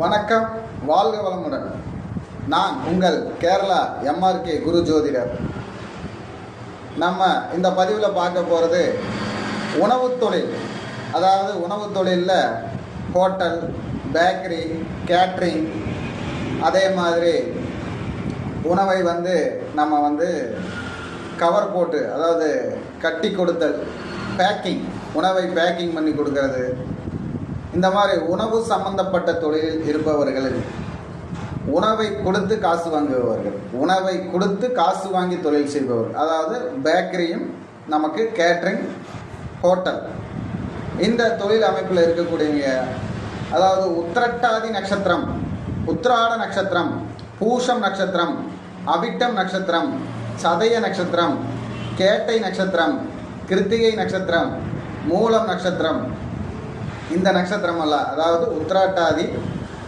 வணக்கம், வாழ்க வளமுடன். நான் உங்கள் கேரளா எம்ஆர்கே குரு ஜோதிடர். நம்ம இந்த பதிவில் பார்க்க போகிறது உணவு தொழில். அதாவது உணவு தொழிலில் ஹோட்டல், பேக்கரி, கேட்ரிங், அதே மாதிரி உணவை நம்ம கவர் போட்டு, அதாவது கட்டி கொடுத்தல், பேக்கிங், உணவை பேக்கிங் பண்ணி கொடுக்கறது, இந்த மாதிரி உணவு சம்பந்தப்பட்ட தொழிலில் இருப்பவர்கள், உணவை கொடுத்து காசு வாங்குபவர்கள், உணவை கொடுத்து காசு வாங்கி தொழில் செய்பவர்கள், அதாவது பேக்கரியும் நமக்கு கேட்ரிங், ஹோட்டல், இந்த தொழில் அமைப்பில் இருக்கக்கூடியவங்க, அதாவது உத்திரட்டாதி நட்சத்திரம், உத்திராட நட்சத்திரம், பூஷம் நட்சத்திரம், அவிட்டம் நட்சத்திரம், சதய நட்சத்திரம், கேட்டை நட்சத்திரம், கிருத்திகை நட்சத்திரம், மூலம் நட்சத்திரம், இந்த நட்சத்திரம் அல்ல, அதாவது உத்திராட்டாதி,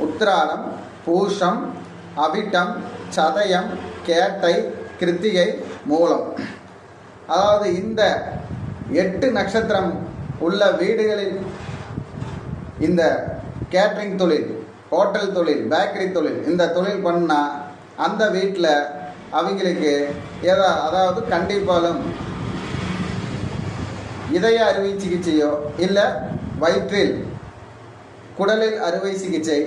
உத்திராடம், பூஷம், அவிட்டம், சதயம், கேட்டை, கிருத்திகை, மூலம், அதாவது இந்த 8 நட்சத்திரம் உள்ள வீடுகளில் இந்த கேட்ரிங் தொழில், ஹோட்டல் தொழில், பேக்கரி தொழில், இந்த தொழில் பண்ணால் அந்த வீட்டில் அவங்களுக்கு அதாவது கண்டிப்பாலும் இதய அறுவை சிகிச்சையோ இல்லை வயிற்றில் குடலில் அறுவை சிகிச்சை,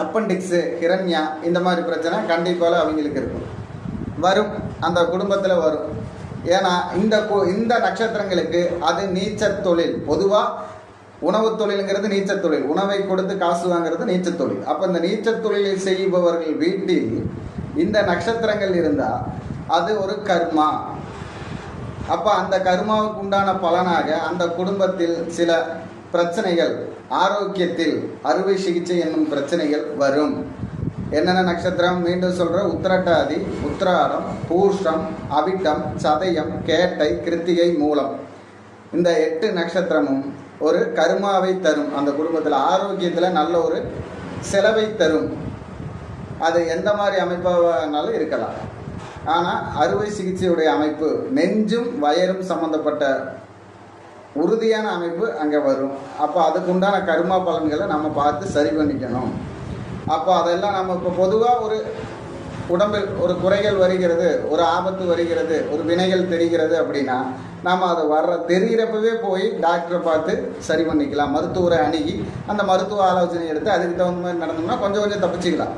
அப்பண்டிக்ஸு, ஹிரண்யா, இந்த மாதிரி பிரச்சனை கண்டிப்பாக அவங்களுக்கு இருக்கும், வரும், அந்த குடும்பத்தில் வரும். ஏன்னா இந்த நட்சத்திரங்களுக்கு அது நீச்சத் தொழில். பொதுவாக உணவு தொழிலுங்கிறது நீச்சத் தொழில், உணவை கொடுத்து காசு வாங்கிறது நீச்சத் தொழில். அப்போ இந்த நீச்சத் தொழிலை செய்பவர்கள் வீட்டில் இந்த நட்சத்திரங்கள் இருந்தால் அது ஒரு கர்மா. அப்போ அந்த கர்மாவுக்கு உண்டான பலனாக அந்த குடும்பத்தில் சில பிரச்சனைகள், ஆரோக்கியத்தில் அறுவை சிகிச்சை என்னும் பிரச்சனைகள் வரும். என்னென்ன நட்சத்திரம் மீண்டும் சொல்கிற, உத்திரட்டாதி, உத்திராடம், பூஷம், அவிட்டம், சதயம், கேட்டை, கிருத்திகை, மூலம், இந்த 8 நட்சத்திரமும் ஒரு கர்மாவை தரும். அந்த குடும்பத்தில் ஆரோக்கியத்தில் நல்ல ஒரு செலவை தரும். அது எந்த மாதிரி அமைப்பானாலும் இருக்கலாம். ஆனால் அறுவை சிகிச்சையுடைய அமைப்பு நெஞ்சும் வயரும் சம்மந்தப்பட்ட உறுதியான அமைப்பு அங்கே வரும். அப்போ அதுக்குண்டான கர்மா பலன்களை நம்ம பார்த்து சரி பண்ணிக்கணும். அப்போ அதெல்லாம் நம்ம இப்போ பொதுவாக ஒரு உடம்பில் ஒரு குறைகள் வருகிறது, ஒரு ஆபத்து வருகிறது, ஒரு வினைகள் தெரிகிறது அப்படின்னா நாம் அதை தெரிகிறப்பவே போய் டாக்டரை பார்த்து சரி பண்ணிக்கலாம். மருத்துவரை அணுகி அந்த மருத்துவ ஆலோசனை எடுத்து அதுக்கு தகுந்த மாதிரி நடந்தோம்னா கொஞ்சம் தப்பிச்சிக்கலாம்.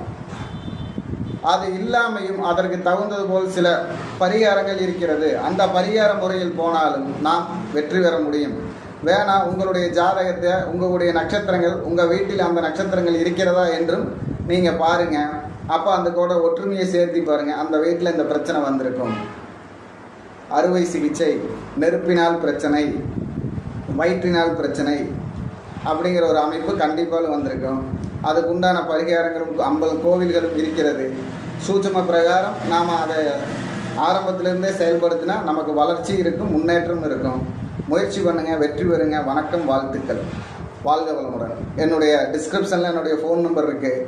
அது இல்லாமையும் அதற்கு தகுந்தது போல் சில பரிகாரங்கள் இருக்கிறது. அந்த பரிகார முறையில் போனாலும் நாம் வெற்றி பெற முடியும். வேணா உங்களுடைய ஜாதகத்தை, உங்களுடைய நட்சத்திரங்கள், உங்கள் வீட்டில் அந்த நட்சத்திரங்கள் இருக்கிறதா என்றும் நீங்கள் பாருங்கள். அப்போ அந்த கூட ஒற்றுமையை சேர்த்து பாருங்கள். அந்த வீட்டில் இந்த பிரச்சனை வந்திருக்கும். அறுவை சிகிச்சை, நெருப்பினால் பிரச்சனை, வயிற்றினால் பிரச்சனை அப்படிங்கிற ஒரு அமைப்பு கண்டிப்பாக வந்திருக்கும். அதுக்குண்டான பரிகாரங்களும் 50 கோவில்களும் இருக்கிறது. சூட்சும பிரகாரம் நாம் அதை ஆரம்பத்திலிருந்தே செயல்படுத்தினா நமக்கு வளர்ச்சி இருக்கும், முன்னேற்றம் இருக்கும். முயற்சி பண்ணுங்கள், வெற்றி பெறுங்க. வணக்கம், வாழ்த்துக்கள், வாழ்க வளமுடன். என்னுடைய டிஸ்கிரிப்ஷனில் என்னுடைய ஃபோன் நம்பர் இருக்குது.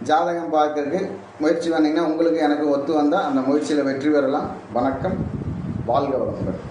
ஜாதகம் பார்க்கறதுக்கு முயற்சி பண்ணிங்கன்னா உங்களுக்கு எனக்கு ஒத்து வந்தால் அந்த முயற்சியில் வெற்றி பெறலாம். வணக்கம், வாழ்க வளமுடன்.